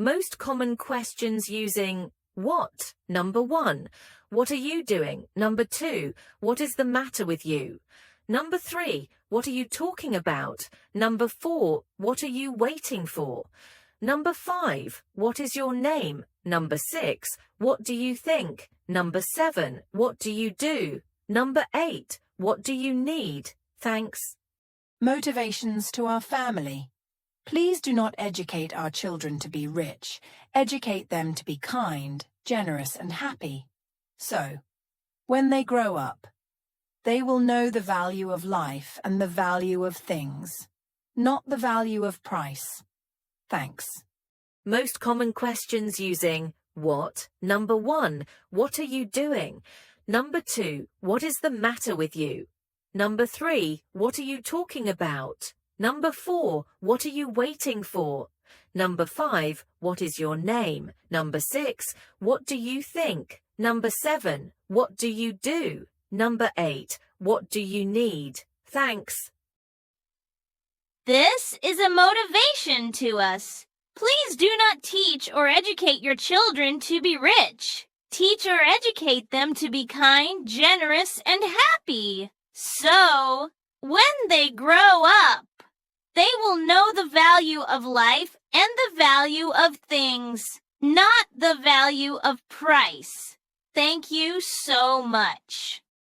Most common questions using what? Number 1. What are you doing? Number 2. What is the matter with you? Number 3. What are you talking about? Number 4. What are you waiting for? Number 5. What is your name? Number 6. What do you think? Number 7. What do you do? Number 8. What do you need? Thanks. Motivations to our family. Please do not educate our children to be rich. Educate them to be kind, generous, and happy. So, when they grow up, they will know the value of life and the value of things, not the value of price. Thanks. Most common questions using what? Number 1. What are you doing? Number 2. What is the matter with you? Number 3. What are you talking about? Number 4. What are you waiting for? Number 5. What is your name? Number 6. What do you think? Number 7. What do you do? Number 8. What do you need? Thanks. This is a motivation to us. Please do not teach or educate your children to be rich. Teach or educate them to be kind, generous, and happy. So, when they grow up, they will know the value of life and the value of things, not the value of price. Thank you so much.